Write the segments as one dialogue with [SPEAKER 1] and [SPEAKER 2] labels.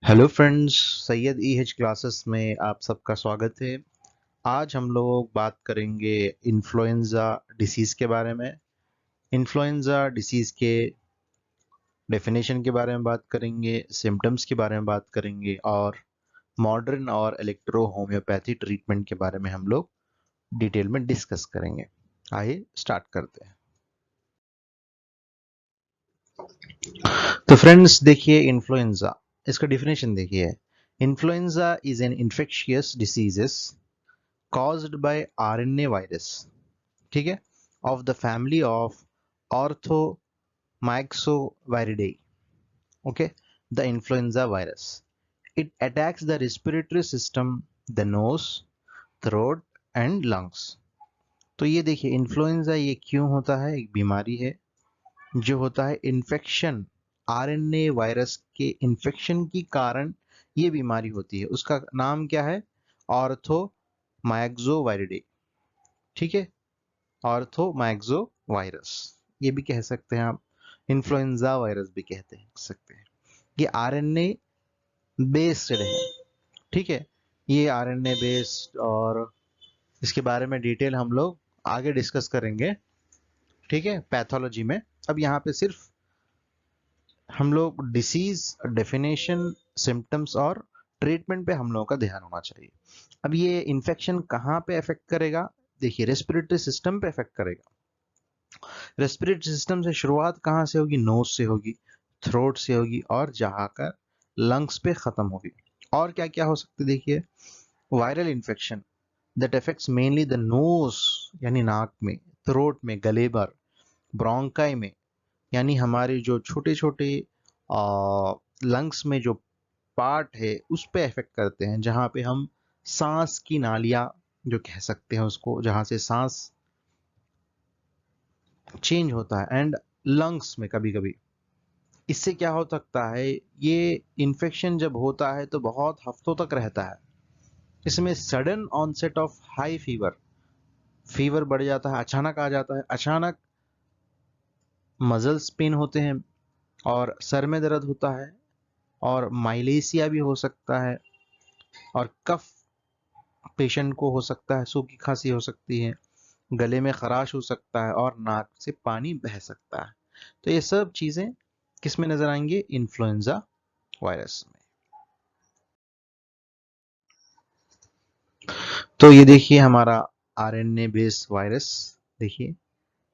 [SPEAKER 1] Hello friends, Syed EH classes में आप सबका स्वागत है। आज हम लोग बात करेंगे इन्फ्लुएंजा डिसीज़ के बारे में। इन्फ्लुएंजा डिसीज़ के डेफिनेशन के बारे में बात करेंगे, सिम्टम्स के बारे में बात करेंगे और मॉडर्न और इलेक्ट्रो होम्योपैथी ट्रीटमेंट के बारे में हम लोग डिटेल में डिस्कस करेंगे। आइए स्टार्ट करते हैं। तो फ्रेंड्स देखिए, इन्फ्लुएंजा इसका डेफिनेशन देखिए। Influenza is an infectious diseases caused by RNA virus, ठीक है, of the family of Orthomyxoviridae, okay, the influenza virus. It attacks the respiratory system, the nose, throat and lungs. तो ये देखिए, influenza ये क्यों होता है? एक बीमारी है जो होता है इन्फेक्शन, आरएनए वायरस के इन्फेक्शन के कारण ये बीमारी होती है। उसका नाम क्या है? ऑर्थोमाइक्सोवायरिडे, ठीक है, ऑर्थोमैक्सो वायरस ये भी कह सकते हैं आप, इन्फ्लुएंजा वायरस भी कहते हैं सकते हैं। ये आरएनए बेस्ड है, ठीक है, ये आरएनए बेस्ड, और इसके बारे में डिटेल हम लोग आगे डिस्कस करेंगे, ठीक है, पैथोलॉजी में। अब यहाँ पे सिर्फ हम लोग डिसीज डेफिनेशन, सिम्टम्स और ट्रीटमेंट पे हम लोगों का ध्यान होना चाहिए। अब ये इन्फेक्शन कहाँ पे अफेक्ट करेगा? देखिए, रेस्पिरेटरी सिस्टम पे अफेक्ट करेगा। रेस्पिरेटरी सिस्टम से शुरुआत कहाँ से होगी? नोज से होगी, थ्रोट से होगी और जाकर लंग्स पे खत्म होगी। और क्या क्या हो सकते? देखिए, viral infection that affects mainly the nose, यानी नाक में, थ्रोट में, गले पर, ब्रोंकाई में, यानी हमारे जो छोटे छोटे लंग्स में जो पार्ट है उस पे अफेक्ट करते हैं, जहाँ पे हम सांस की नालियाँ जो कह सकते हैं उसको, जहाँ से सांस चेंज होता है, एंड लंग्स में कभी कभी। इससे क्या हो सकता है? ये इन्फेक्शन जब होता है तो बहुत हफ्तों तक रहता है। इसमें sudden onset of high fever, fever बढ़ जाता है, अचानक आ जाता है, अचानक मजल्स पेन होते हैं और सर में दर्द होता है, और माइलेसिया भी हो सकता है, और कफ पेशेंट को हो सकता है, सूखी खांसी हो सकती है, गले में खराश हो सकता है और नाक से पानी बह सकता है। तो ये सब चीजें किस में नजर आएंगे? इन्फ्लुएंजा वायरस में। तो ये देखिए हमारा आरएनए बेस्ड वायरस, देखिए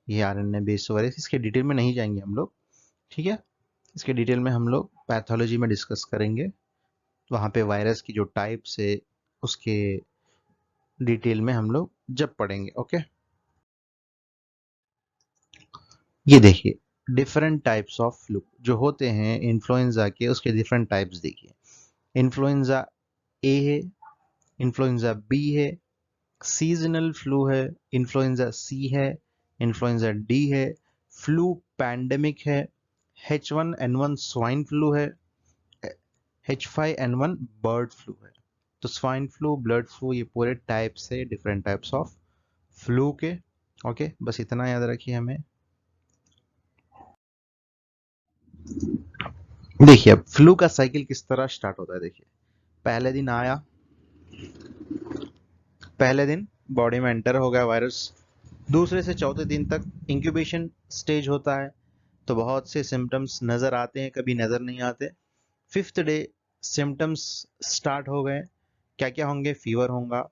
[SPEAKER 1] ये आरएनए बेस्ड वायरस, इसके डिटेल में नहीं जाएंगे हम लोग, ठीक है। इसके डिटेल में हम लोग पैथोलॉजी में डिस्कस करेंगे, वहाँ पे वायरस की जो टाइप्स है उसके डिटेल में हम लोग जब पढ़ेंगे, ओके। ये देखिए, डिफरेंट टाइप्स ऑफ फ्लू जो होते हैं इन्फ्लुएंजा के, उसके डिफरेंट टाइप्स देखिए। इन्फ्लुएंजा ए है, इन्फ्लुएंजा बी है, सीजनल फ्लू है, इन्फ्लुएंजा सी है, इन्फ्लुएंजा डी है, फ्लू पैंडेमिक है, H1N1 स्वाइन फ्लू है, H5N1 बर्ड फ्लू है। तो स्वाइन फ्लू, बर्ड फ्लू, ये पूरे टाइप्स है, डिफरेंट टाइप्स ऑफ फ्लू के, ओके। बस इतना याद रखिए हमें। देखिए, अब फ्लू का साइकिल किस तरह स्टार्ट होता है। देखिए, पहले दिन आया, पहले दिन बॉडी में एंटर हो गया वायरस, दूसरे से चौथे दिन तक इंक्यूबेशन स्टेज होता है, तो बहुत से सिम्टम्स नज़र आते हैं, कभी नज़र नहीं आते। फिफ्थ डे सिम्टम्स स्टार्ट हो गए। क्या क्या होंगे? फीवर होगा,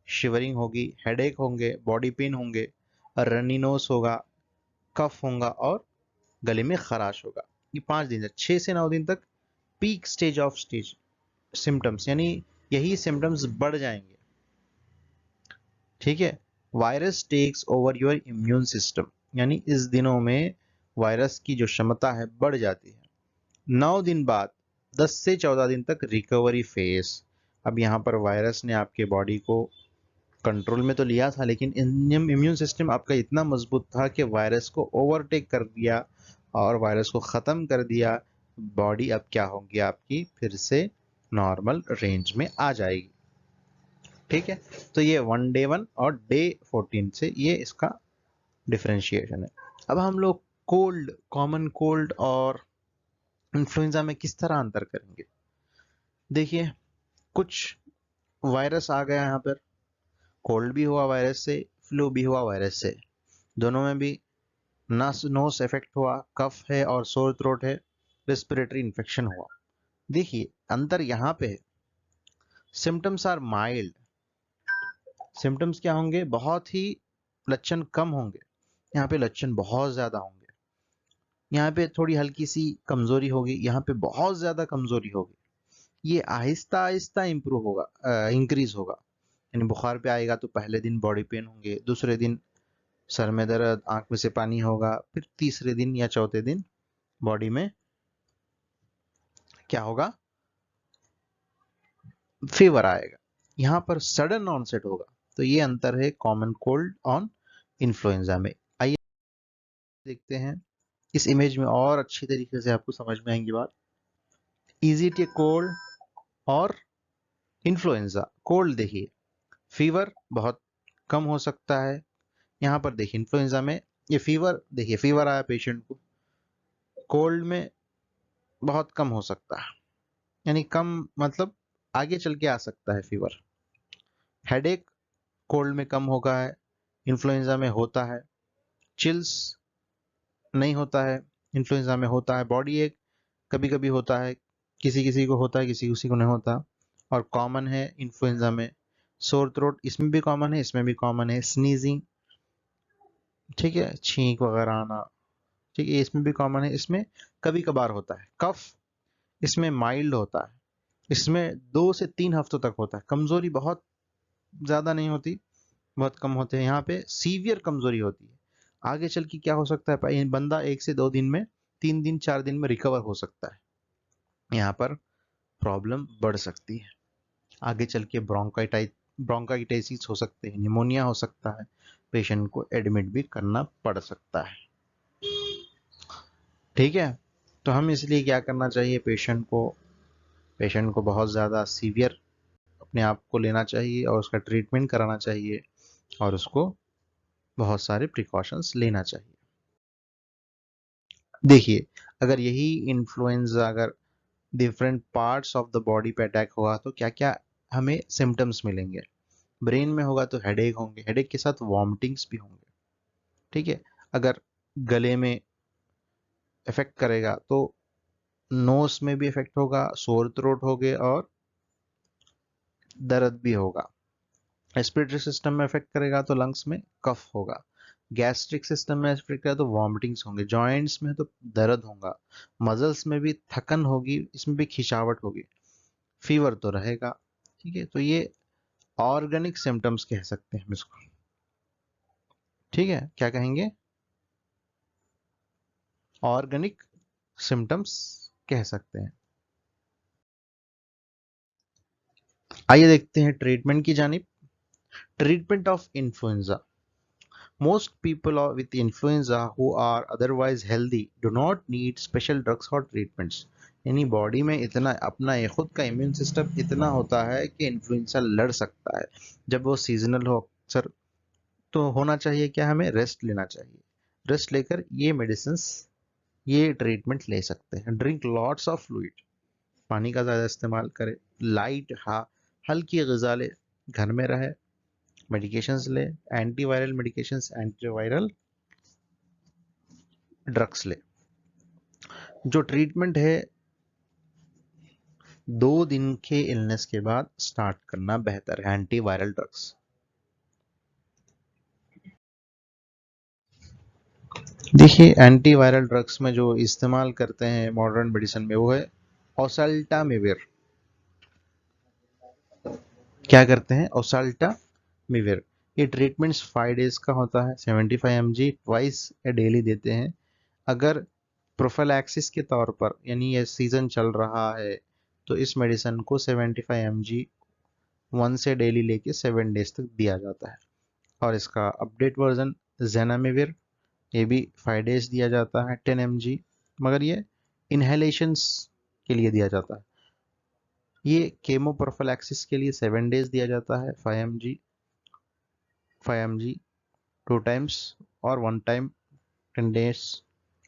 [SPEAKER 1] शिवरिंग होगी, हेडेक होंगे, बॉडी पेन होंगे, रनी नोज होगा, कफ होगा और गले में खराश होगा। ये 5 दिन से 6 से 9 दिन तक peak stage of stage symptoms, यानी यही सिम्टम्स बढ़ जाएंगे, ठीक है। Virus takes over your immune system, यानी इस दिनों में वायरस की जो क्षमता है बढ़ जाती है। 9 दिन बाद 10 से 14 दिन तक रिकवरी फेज। अब यहाँ पर वायरस ने आपके बॉडी को कंट्रोल में तो लिया था, लेकिन इम्यून सिस्टम आपका इतना मजबूत था कि वायरस को ओवरटेक कर दिया और वायरस को ख़त्म कर दिया। बॉडी अब क्या होगी आपकी? फिर से नॉर्मल रेंज में आ जाएगी, ठीक है। तो ये 1 डे 1 और डे 14 से ये इसका डिफरेंशिएशन है। अब हम लोग कोल्ड, कॉमन कोल्ड और इन्फ्लुएंजा में किस तरह अंतर करेंगे? देखिए कुछ वायरस आ गया यहाँ पर, कोल्ड भी हुआ वायरस से, फ्लू भी हुआ वायरस से, दोनों में भी नोस इफेक्ट हुआ, कफ है और सोर थ्रोट है, रेस्पिरेटरी इन्फेक्शन हुआ। देखिए अंतर यहाँ पे है, सिम्टम्स आर माइल्ड। सिम्टम्स क्या होंगे, बहुत ही लक्षण कम होंगे, यहाँ पे लक्षण बहुत ज्यादा होंगे। यहाँ पे थोड़ी हल्की सी कमजोरी होगी, यहाँ पे बहुत ज्यादा कमजोरी होगी। ये आहिस्ता आहिस्ता इंप्रूव होगा, इंक्रीज होगा। यानी बुखार पे आएगा तो पहले दिन बॉडी पेन होंगे, दूसरे दिन सर में दर्द, आंख में से पानी होगा, फिर तीसरे दिन या चौथे दिन बॉडी में क्या होगा, फीवर आएगा। यहाँ पर सडन ऑनसेट होगा। तो ये अंतर है कॉमन कोल्ड और इन्फ्लुएंजा में। आइए देखते हैं इस इमेज में और अच्छी तरीके से आपको समझ में आएंगी बात। इजी टे कोल्ड और इन्फ्लुएंजा। कोल्ड देखिए फीवर बहुत कम हो सकता है, यहाँ पर देखिए इन्फ्लुएंजा में ये फीवर, देखिए फीवर आया पेशेंट को, कोल्ड में बहुत कम हो सकता है, यानी कम मतलब आगे चल के आ सकता है फीवर। हेडेक कोल्ड में कम होगा है, इन्फ्लुएंजा में होता है। चिल्स नहीं होता है, इन्फ्लुएंजा में होता है। बॉडी एक कभी कभी होता है, किसी किसी को होता है, किसी किसी को नहीं होता, और कॉमन है इन्फ्लुएंजा में। सोर थ्रोट इसमें भी कॉमन है, इसमें भी कॉमन है। स्नीजिंग, ठीक है, छींक वगैरह आना, ठीक है, इसमें भी कॉमन है, इसमें कभी कभार होता है। कफ इसमें माइल्ड होता है, इसमें 2 से 3 हफ्तों तक होता है, कमजोरी बहुत ज्यादा नहीं होती, बहुत कम होते हैं। यहाँ पे सीवियर कमजोरी होती है, आगे चल के क्या हो सकता है, बंदा 1 से 2 दिन में, 3 दिन 4 दिन में रिकवर हो सकता है। यहाँ पर प्रॉब्लम बढ़ सकती है, आगे चल के ब्रोंकाइटिस हो सकते हैं, निमोनिया हो सकता है, पेशेंट को एडमिट भी करना पड़ सकता है। ठीक है, तो हम इसलिए क्या करना चाहिए, पेशेंट को बहुत ज़्यादा सीवियर अपने आप को लेना चाहिए और उसका ट्रीटमेंट कराना चाहिए, और उसको बहुत सारे प्रिकॉशंस लेना चाहिए। देखिए अगर यही इन्फ्लुएंजा अगर different parts of the body पे अटैक हुआ तो क्या क्या हमें सिम्टम्स मिलेंगे। ब्रेन में होगा तो हेडेक होंगे, हेडेक के साथ वॉमिटिंग्स भी होंगे। ठीक है, अगर गले में इफेक्ट करेगा तो नोस में भी इफेक्ट होगा, सोर थ्रोट होगे और दर्द भी होगा। रेस्पिरेटरी सिस्टम में इफेक्ट करेगा तो लंग्स में कफ होगा। गैस्ट्रिक सिस्टम में इफेक्ट करेगा तो वॉमिटिंग्स होंगे, जॉइंट्स में तो दर्द होगा, मसल्स में भी थकन होगी, इसमें भी खिंचावट होगी, फीवर तो रहेगा। ठीक है, तो ये ऑर्गेनिक सिम्टम्स कह सकते हैं हम इसको। ठीक है, क्या कहेंगे, ऑर्गेनिक सिम्टम्स कह सकते हैं। आइए देखते हैं ट्रीटमेंट की जानिब। Treatment of influenza. Most people with influenza who are otherwise healthy do not need special drugs or treatments. यानी बॉडी में इतना अपना ये खुद का इम्यून सिस्टम इतना होता है कि इन्फ्लुएंजा लड़ सकता है। जब वो सीजनल हो अक्सर, तो होना चाहिए क्या, हमें रेस्ट लेना चाहिए। रेस्ट लेकर ये मेडिसिन, ये ट्रीटमेंट ले सकते हैं। ड्रिंक लॉट्स ऑफ फ्लूइड, पानी का ज़्यादा इस्तेमाल करें। लाइट हल्की ग़िज़ा ले, घर में रहे, मेडिकेशंस ले, एंटीवायरल मेडिकेशंस, एंटीवायरल ड्रग्स ले। जो ट्रीटमेंट है 2 दिन के इलनेस के बाद स्टार्ट करना बेहतर है, एंटीवायरल ड्रग्स। देखिए एंटीवायरल ड्रग्स में जो इस्तेमाल करते हैं मॉडर्न मेडिसिन में वो है ओसेल्टामिविर। क्या करते हैं, ओसेल्टामिविर। ये ट्रीटमेंट्स 5 डेज का होता है, 75 mg ट्वाइस ए डेली देते हैं। अगर प्रोफिलैक्सिस के तौर पर, यानी ये सीजन चल रहा है, तो इस मेडिसिन को 75 mg 1 से डेली लेके 7 डेज तक दिया जाता है। और इसका अपडेट वर्जन जेनामिविर, ये भी 5 डेज दिया जाता है 10 mg, मगर ये इनहेलेशंस के लिए दिया जाता है। ये केमो प्रोफिलैक्सिस के लिए 7 डेज दिया जाता है 5 mg 2 टाइम्स, और 1 टाइम 10 डेज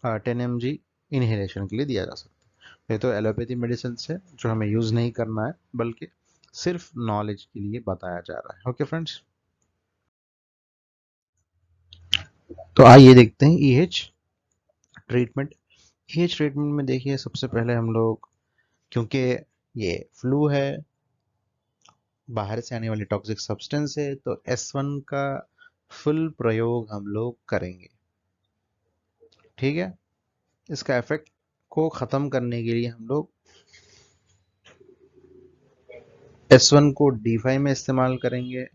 [SPEAKER 1] 10 mg इनहेलेशन के लिए दिया जा सकता है। ये तो एलोपैथी मेडिसिन है जो हमें यूज नहीं करना है, बल्कि सिर्फ नॉलेज के लिए बताया जा रहा है। ओके फ्रेंड्स, तो आइए देखते हैं ईएच ट्रीटमेंट। ईएच ट्रीटमेंट में देखिए, सबसे पहले हम लोग, क्योंकि ये फ्लू है, बाहर से आने वाली टॉक्सिक सब्सटेंस है, तो S1 का फुल प्रयोग हम लोग करेंगे। ठीक है, इसका इफेक्ट को ख़त्म करने के लिए हम लोग S1 को D5 में इस्तेमाल करेंगे,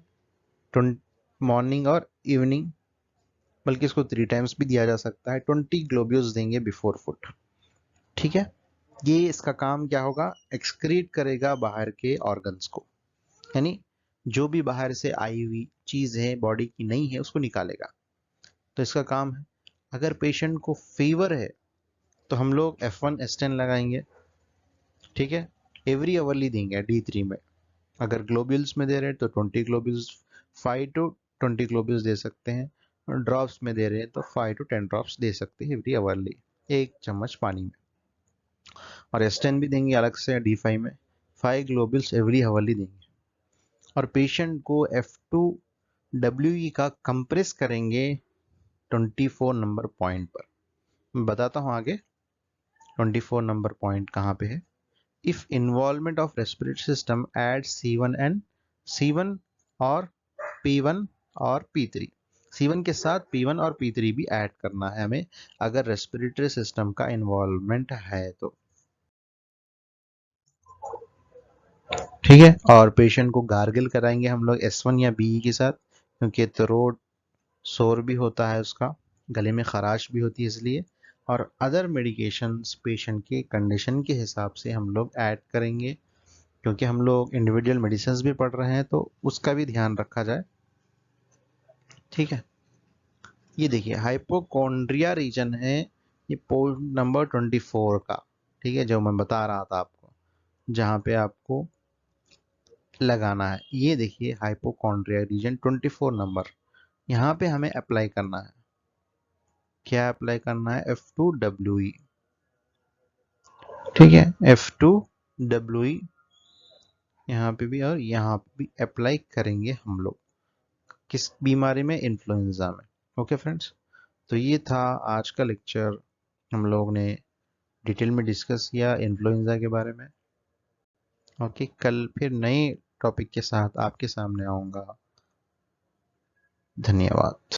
[SPEAKER 1] मॉर्निंग और इवनिंग, बल्कि इसको 3 टाइम्स भी दिया जा सकता है। 20 ग्लोब्यूल्स देंगे बिफोर फूड। ठीक है, ये इसका काम क्या होगा, एक्सक्रीट करेगा बाहर के ऑर्गन्स को, यानी जो भी बाहर से आई हुई चीज है बॉडी की नहीं है उसको निकालेगा। तो इसका काम है। अगर पेशेंट को फीवर है तो हम लोग F1 S10 लगाएंगे। ठीक है, एवरी आवरली देंगे D3 में। अगर ग्लोब्यूल्स में दे रहे हैं तो 20 ग्लोब्यूल्स, 5 to 20 ग्लोब्यूल्स दे सकते हैं। ड्रॉप्स में दे रहे हैं तो 5 to 10 ड्रॉप्स दे सकते हैं एवरी आवरली, 1 चम्मच पानी में। और S10 भी देंगे अलग से D5 में, 5 ग्लोब्यूल्स एवरी आवरली देंगे। और पेशेंट को F2WE का कंप्रेस करेंगे 24 नंबर पॉइंट पर। मैं बताता हूँ आगे 24 नंबर पॉइंट कहाँ पे है। If involvement of respiratory system eight C1 और P1 और P3, C1 के साथ P1 और P3 भी ऐड करना है हमें, अगर रेस्पिरेटरी सिस्टम का इन्वॉल्वमेंट है तो। ठीक है, और पेशेंट को गार्गिल कराएंगे हम लोग S1 या BE के साथ, क्योंकि थ्रोट शोर भी होता है उसका, गले में खराश भी होती है इसलिए। और अदर मेडिकेशंस पेशेंट के कंडीशन के हिसाब से हम लोग ऐड करेंगे, क्योंकि हम लोग इंडिविजुअल मेडिसिन भी पढ़ रहे हैं तो उसका भी ध्यान रखा जाए। ठीक है, ये देखिए हाइपोकॉन्ड्रिया रीजन है, ये पोर्ट नंबर 24 का। ठीक है, जो मैं बता रहा था आपको, जहाँ पे आपको लगाना है, ये देखिए हाइपोकॉन्ड्रिया रीजन 24 नंबर, यहाँ पे हमें अप्लाई करना है। क्या अप्लाई करना है, F2WE। ठीक है, F2WE यहाँ पे भी और यहाँ पे भी अप्लाई करेंगे हम लोग, किस बीमारी में, इन्फ्लुएंजा में। ओके फ्रेंड्स, तो ये था आज का लेक्चर, हम लोग ने डिटेल में डिस्कस किया इन्फ्लुएंजा के बारे में। ओके, कल फिर नए टॉपिक के साथ आपके सामने आऊँगा। धन्यवाद।